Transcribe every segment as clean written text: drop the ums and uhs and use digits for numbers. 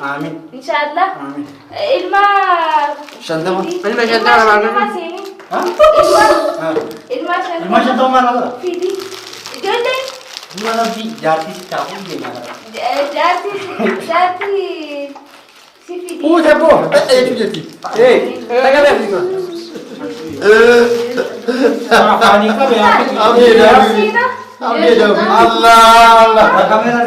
آمين إن شاء الله آمين إلما شنطة إلما شنطة سيني إلما ما شنطة ما نقدر في دي جلدي ما نبي جاتي تعبون دي ما جاتي سيفي دي هو تبو ايه جاتي ايه تاكل فاني كم يا ابي الله الله كاميرا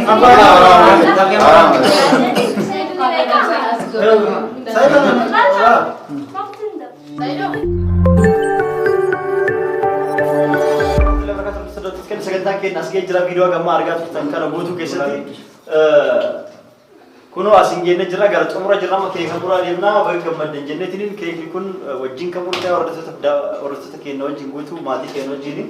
sagantaan keenya as jira viidiyoo gamma argaa turtan kana guutuu keessatti kunoo asin jenne jira gara xumura jira ma keeka muraa deemnaa baga gammaddan jennetiin keekni kun wajjin kan murtaa hordoftoota keenya wajjin guutuu maatii keenya wajjin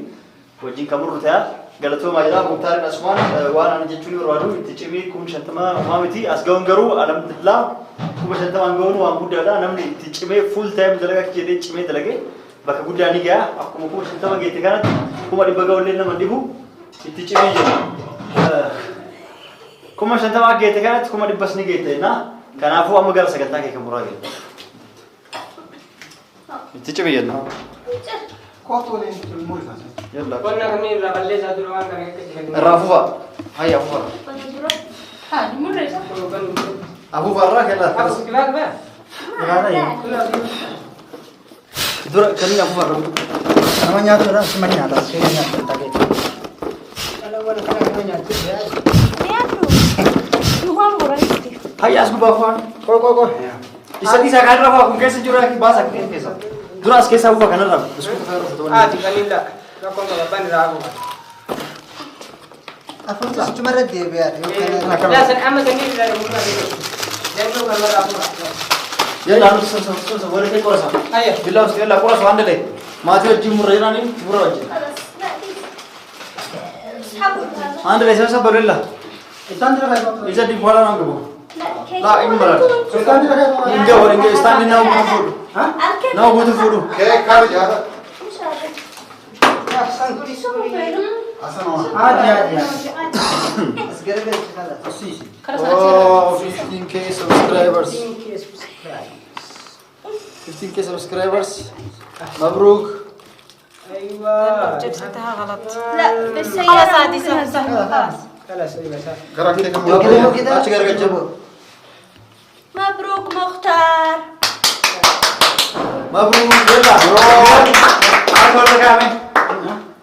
wajjin kan murtaa galatoomaa jira muktaariin asumaan waan ani jechuun barbaadu itti cimii 50 maamiti as ga'uun garuu alhamdulillah 50 ga'uun waan guddaadha namni itti cimee full time dalagaa jedhee cimee dalagee bakka guddaa ni ga'a akkuma 50 geette kanatti kuma dhibba ga'ullee nama dhibu itti cimee jira kuma 50 geette kanatti kuma dhibbas ni geette na kanaafuu amma gara sagantaa kee kan muraa geette itti cimee jenna Quanto ne multa? yalla Qonna kamiin irraa balleessaa ture waan kana akka jedhamu. rafufa hayya afufa ها مرة afufa irraa kella Aku bilang apa? dura kan afufa irraa Namanya tu dah semuanya ada semuanya tak ada. Kalau orang kena namanya tu ya. يوهم ورانتي hayya as gubafan Kau. isa kan rafa kun keessa jira ki basa keessa dura as keessa afufa kan rafa biskuit kan rafa Ah, tinggalin lah. Kau kau ban ragu. Apa tu cuma ada dia biar. Ya, sen amma sendiri dari rumah itu. Dan tu kalau ragu. yalla anu so wara ke korasa Ayo. billahi us yalla korasa wandale maati wajji murra ni murra wajji خلاص لا اسحبوا هذا andale sa barilla Isan dia kau. isa di bola nang gabo لا ini malah. Isan dia kau. inga wala inga standi na butu fudu الكل na butu fudu Kek kau jara. مش هذا Ya, sangkut شو بينهم Asal nama. Ada. Segera kita dah. Asis. oh 15k subscribers 15k subscribers مبروك Aywa. جبتها غلط لا بس هي خلاص عادي سهل سهل خلاص Kalas aywa sah. Gerak kita kamu. مبروك اشكر جنب مبروك مختار مبروك يلا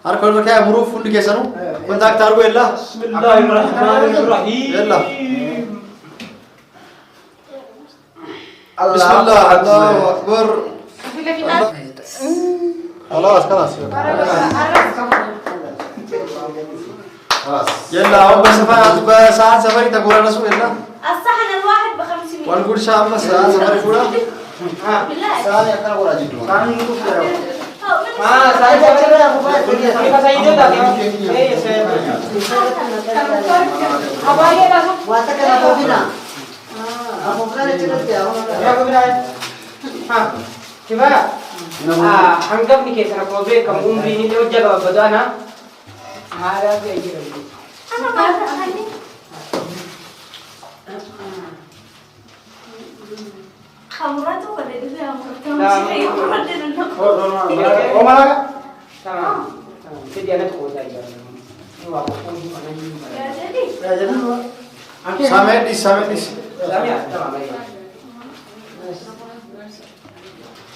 هاركول ركامي مروف فندق كيسانو كنت اكتارو يلا بسم الله الرحمن الرحيم. يلا بسم الله الله اكبر خلاص خلاص يلا هم بساعة سفري تقول رسول الله الصحن الواحد ب500 ونقول شاء الله ساعة سفري كلها بالله Saya akan orang jitu. Ah, saya cakap kita saya itu tadi. Saya. Apa ini langsung? Wata kan apa bina? Apa kan cerita dia? Ya, aku bilang. Ah, coba. Ah, anggap nih kisah kobe kamu umri ini dia jaga badana. Ada kayak gitu. انا ما اخلي خمرته ولا فيها Oh mana? Sama. Itu dia nak kau tanya. Ini apa pun mana ni. يا جدي سامديس سامديس Sama ya, sama lagi.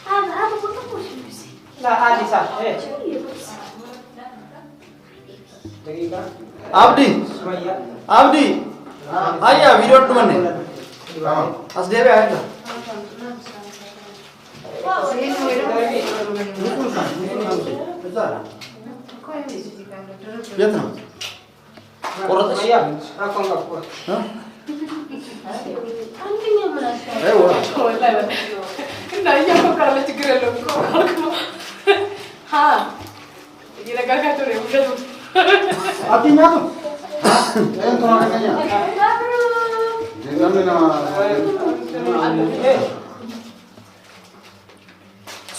هذا بطل وش Lah, adi sah. Jadi kan? عبدي Semua عبدي هيا فيديو تمني اصل ده هيا بيتنا قرطش Iya, aku enggak kuat. ها ايوه Artinya tu? Yang tu namanya. Dengan nama.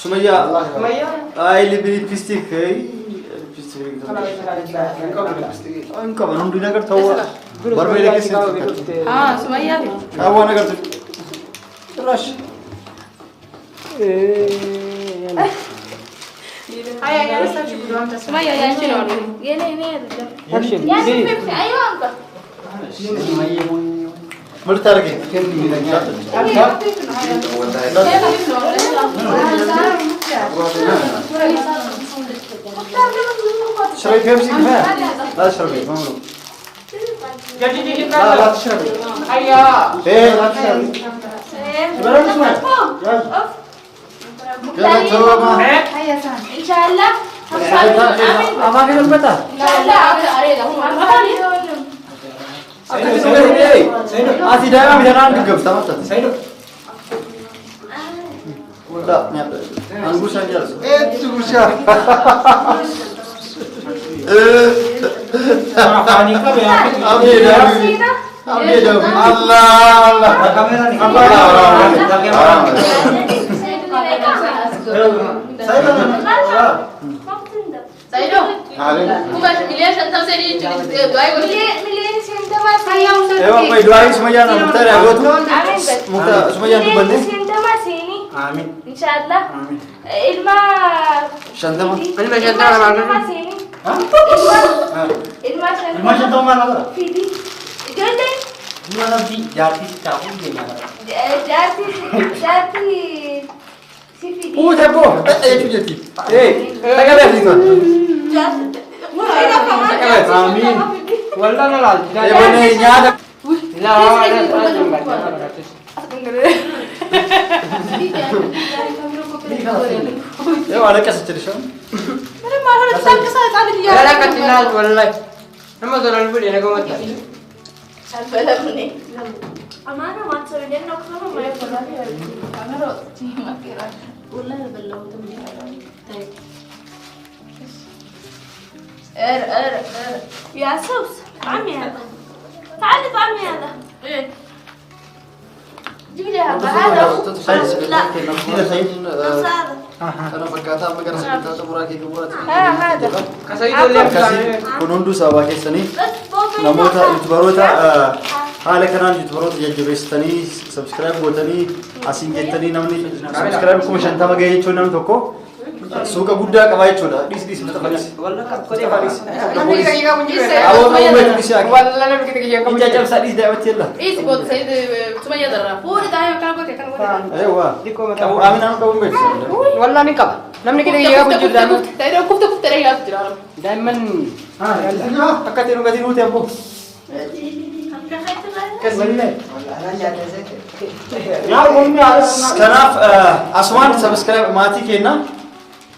سمية Semua اي اللي بيستيك هي بيستيك kalau kita ada انك بنون دينا كر تو Barbee keessa. हाँ सुमैया भी Kaawwan agartu. Rush. हाय यार सब सुमैया यार चलो ये नहीं है Action. यार फिर आयो uncle Murta lagi. Shrabi Pepsi kena. Lah Shrabi, mamu. Jadi jadi Lah lah Shrabi. Ayah. Lah Shrabi. Sekarang semua. Ya. Jangan coba. इंशाल्लाह हम Ama kita bata. इंशाल्लाह अरे Asih dah ambil jangan gegap sama tak. Udah nyata. Anggur saja. Itu Rusya. Panik apa ya? Ambil dah. Ambil dah. Allah Allah. Kamera ni. Saya dah. Saido kuma miliyan shantam sai ni duai go miliyan shantam sai Ewa mai doa semua yang mutar ya tu. Mutar semua yang tu bende. shantam sini Amin. insyaallah ilma Shantam. Ilma shantam sini Hah? ilma shantam Ilma shantam mana tu? fidi jonde Dua nanti jati tahu dia mana. jati si fidi Tebo. Tu jadi. Tak ada lagi. Amin. Wallah nalal. Bende nyada. Ewa ada kasih cerita. Wala katilal wallahi. Nama dolar budi na gumata. amana mat so den no ko mo ko la kamera ti makira ulla ballo to mi tay يا سوس طعمي هذا تعالي طعمي هذا جيب لي هذا لا Tidak saya. نفس هذا Karena berkata agar sebentar tu murah ke buat. هذا Kasih itu lihat Kasih kunundu sawah kesani. بس بابا Namoota youtuberoota haala kanaan youtuberoota jajjabeessitanii subscribe gootanii asiin jettanii namni subscribe kuma 50 ga'ee jechuun namni tokko suuqa guddaa qabaa jechuudha. Dhis mata fanis. Wallah kau faris. Namni kita kita kunci. Awal mau betul di sini. Wallah namni kita kita Ini jajab sadis dah betul lah. ايش بود سيد سمية درا فوري تاعي كان بود كان بود Ayo wah. Diko Kamu mata. amin anu kamu betul. Wallah ni kap. Namni kita kita kunci dah. تايرو كفته كفته ريا تجرا Diamond. Akak tinu tempo. Wallah. Wallah jati saya. Ya ummi kanaaf aswan subscribe maatii kenna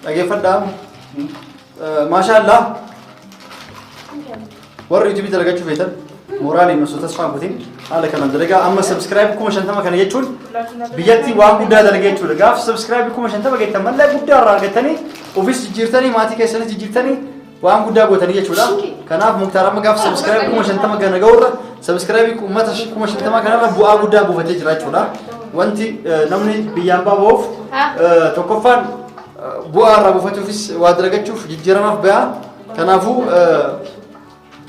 dhageeffadhaa. Maashaallah. Warri YouTube dalagachuu feetan moraaliin osoo tasfaa guutin haala kanaan dalagaa amma subscribe kuma 50 kana jechuun biyyatti waan guddaa dalagaa jechuudha. Gaaf subscribe kuma 50 geettan mallee guddaa irraa argattanii ofis jijjiirtanii maatii keessanis jijjiirtanii waan guddaa gootanii jechuudha. Kanaaf Muktaar amma gaaf subscribe kuma 50 kana ga'urra subscribe ummata kuma 50 kanarra bu'aa guddaa buufatee jira jechuudha. Wanti namni biyyaan baaboof tokkoffaan bu'aa irraa buufachuufis waa dalagachuuf jijjiiramaaf ba'a. Kanaafuu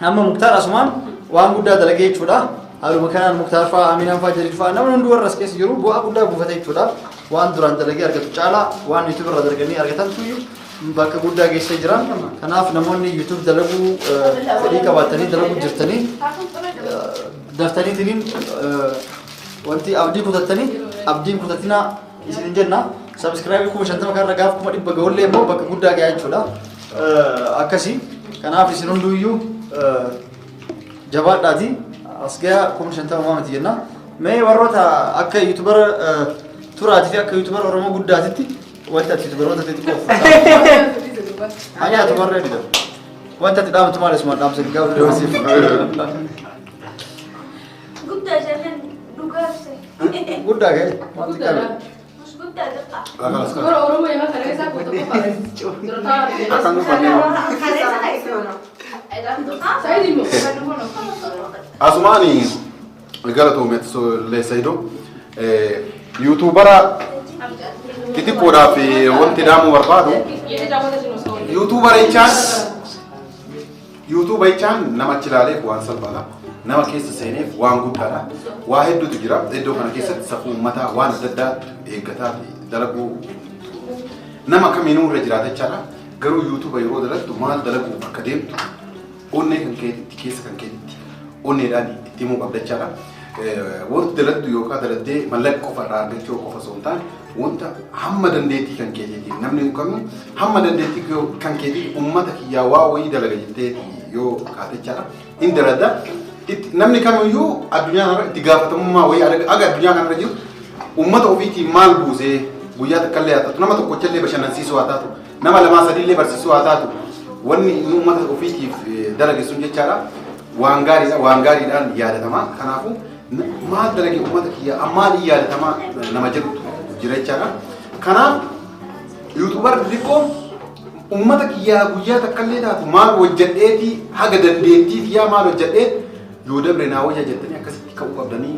amma Muktaar asumaan waan guddaa dalagee jechuudha. Haaluma kanaan Muktaar fa'aa Aminaan fa'aa Jaliil fa'aa namni hundi warra as keessa jiru bu'aa guddaa buufatee jechuudha. Waan duraan dalagee argatu caalaa waan YouTube irraa dalaganii argatan tuyyuu bakka guddaa geessee jira. Kanaaf namoonni YouTube dalaguu fedhii qabaatanii dalaguu jirtanii daftaniitiin wanti abdii kutattanii abdiin kutatinaa isin jenna. Subscribe kuma 50 kan ragaaf kuma 100 ga'ollee immoo bakka guddaa gahaa jechuudha. Akkasii kanaaf isin hunduyyuu jabaadhaati as gahaa kuma 50 miti jenna. Mee warroota akka YouTuber turaatii fi akka YouTuber Oromoo guddaatitti wanta ati YouTuberoota xixiqqoo Hanya tu warra dida. Wanta ti dhaamtu maal isuma dhaamsa gaaf deewsiif. guddaa jalan dhugaafse Guddaa ga'e. Wanti qabe. mus guddaa dhaqa Orang orang yang mana saya foto saya di Asumani galatoometi leessaydo yuutuubara xixiqqoodhaa fi wanti dhaamuu barbaadu yuutuuba jechaan nama achi ilaaleef waan salphaadha. nama keessa seeneef waan guddaadha. Waa hedduutu jira. Iddoo kana keessatti safuu uummataa waan adda addaa eeggataa fi dalaguu nama kamiinuu irra jiraatachaadha. Garuu YouTube yeroo dalattu maal dalaguu akka deemtu onnee kan keetitti keessa kan keetitti onneedhaan itti himuu qabdachaadha. Wanti dalattu yookaan dalattee mallaqa qofa irraa argachuu qofa osoo hin taane wanta hamma dandeettii kan keetiiti. Namni kamuu hamma dandeettii kan keetiiti uummata kiyyaa waa wayii dalaga jettee yoo kaatechaadha. Inni daladda namni kamiyyuu addunyaa kanarra itti gaafatamummaa wayii aga addunyaa kanarra jiru uummata ofiitiin maal buusee guyyaa takkallee haa taatu nama tokkochallee bashannansiisuu haa taatu nama lamaa sadiillee barsiisuu haa taatu wanni inni uummata ofiitiif dalage sun jechaadha. Waan gaariidhaan yaadatama. Kanaafuu maal dalage uummata kiyyaa maaliin yaadatama nama jedhutu jira jechaadha. Kanaaf yuutuubar xixiqqoo ummata kiyyaa guyyaa takkallee taatu maal hojjedheeti haga dandeettii kiyyaa maal hojjedhee yoo dabre naa wayya jettanii akkasitti ka'uu qabdanii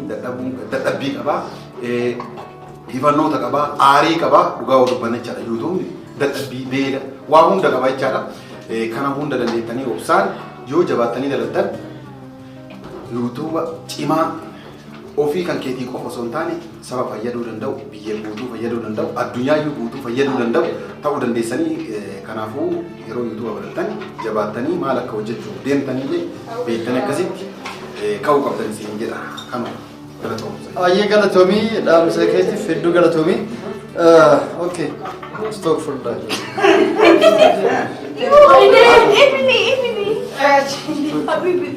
dadhabbii qabaa hifannoota qabaa aarii qabaa dhugaa dubbanna jechaadha. Yuutuubni dadhabbii beela waa hunda qabaa jechaadha. Kana hunda dandeettanii obsaan yoo jabaattanii dalattan yuutuuba cimaa ofii kan keetii qofa osoo hin taane saba fayyaduu danda'u, biyya guutuu fayyaduu danda'u, addunyaa guutuu fayyaduu danda'u ta'uu dandeessanii. Kanaafuu yeroo yuutuuba barattan jabaattanii maal akka hojjechuu deemtanillee beektanii akkasitti ka'uu qabdan isin jedha. Kanuma galatoomsa. Ayyee galatoomii dhaamsa keetiif hedduu galatoomii. Okay. Stop for that. Habibi.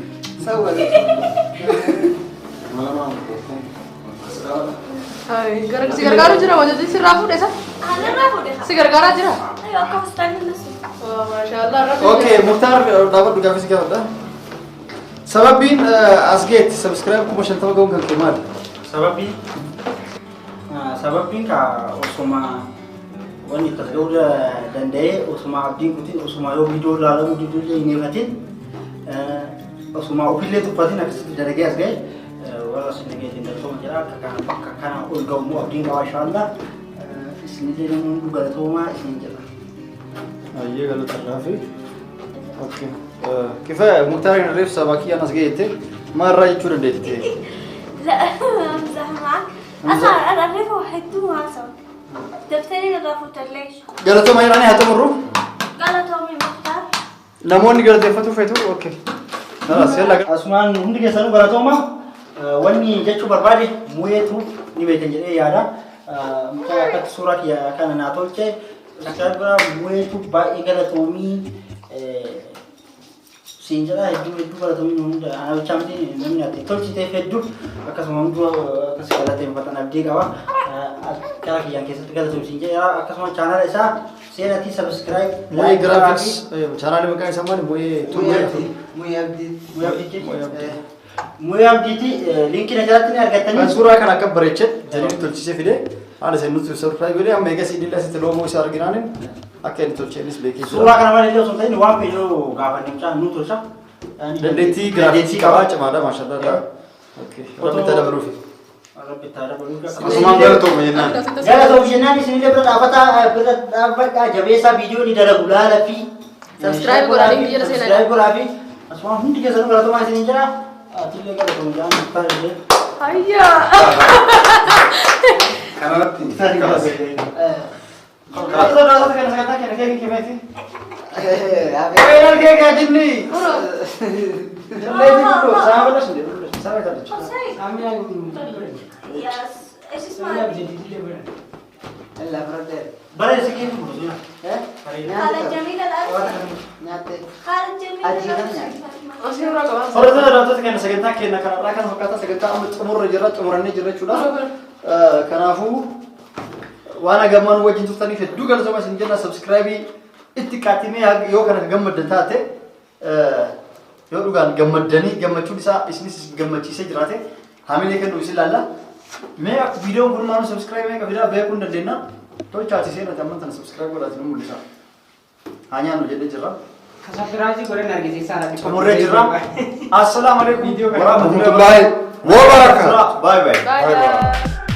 Si gargaaru jira wajjin sirraa fuudhesa? Anarraa fuudhesa. Si gargaaraa jira? Ayo akka hospitaalli nasu. Maashaallah. Okay, Muhtar dapat gaafis gaafadha. Sababiin as geet subscribe kuma shantama ga'uun kan kee maali? Sababiin ka osuma wanni tasga'uu danda'ee osuma abdiin kutin osuma yoo viidiyoo ilaalamu diduullee hin eegatin osuma ofillee tuffatin akkasitti dalagee as ga'e warra isin dhageetiin galatooma jira akka kana bakka kana ol ga'umoo abdiin qabaa inshaallah isinillee namoonni galatoomaa isin jedha. Ayyee galatarraa fi okay. Kifaya Muhtar irreef sabaa kiyyaan as ga'eette maalirraa jechuu dandeette? لا امزح معك اصلا انا الريفه وحدوه عصا دفتري نضافه ليش Galatooma jedhanii haa xumurru. قالت امي مختار Namoonni galateeffatu feetu okay. Asumaan hundi keessanuu galatooma wanni jechuu barbaade muyeetu ni beekan jedhee yaada. Mucaa akkatti suuraa kiyya kana naa tolche subscribe biraa muyeetu baay'ee galatoomii siin jedha hedduu galatoomii hunda ana bichaa miti namni ati tolchiteef hedduu akkasuma hunduu akkas galateeffatan abdii qaba. Karaa kiyyaan keessatti galatoomii siin jedha akkasuma chaanaala isaa seenati subscribe Moye graphics channel maqaan isaa maali? Moye abdiiti linkii na jalatti ni argattanii. Kan suuraa kana akka bareechet jedhanii tolchisee fide haala isa nuti surprise godhee amma eegas idil asitti loogoo isaa arginaanin akka inni tolcheenis beekee jira. Suuraa kana malee osoo ta'in waan feeyyoo gaafanne mucaa nu tolcha. Dandeettii graafiksii qabaa cimaadha maashaallah. Okay. Rabbi itti dabaluufi. Asumaan galatooma jennaan. Galatooma jennaan isinillee bira dhaabbadhaa jabeessaa viidiyoo ni dalagu laala fi Subscribe godhaa linkii jala seenaa. Subscribe godhaa fi asumaan hundi keessanuu galatoomaa isinin jira. Atillee galatooma jedhaan muktaar illee. Hayyaa. Kanarratti يس ايش اسمها Bare sikit dulu ya. خالد جميل الألف خالد جميل الألف Asii irraa qabaa. Horata daawwattoota keenya sagantaa keenya kanarraa kan fakkaata sagantaa amma xumurra jirra xumurannee jirra jechuudha. Kanaafuu waan agammaan wajjin turtaniif hedduu galatooma isin jenna subscribe itti qaatimee yoo kana gammaddan taate yoo dhugaan gammaddanii gammachuun isaa isinis gammachiisee jiraate haamilee kennu isin laalla. Mee akka viidiyoon kun maanu subscribe mee qabidaa beekuu hin dandeenya. Tolchaati seenaa amma tana subscribe godhaati nu mul'isa. Haa nyaannu jedhee jirra. Kasabiraati godhan argisiisaa Xumurree jirra. Assalaamu alaikum. warahmatullahi wabarakatuh. Bye bye. Bye bye.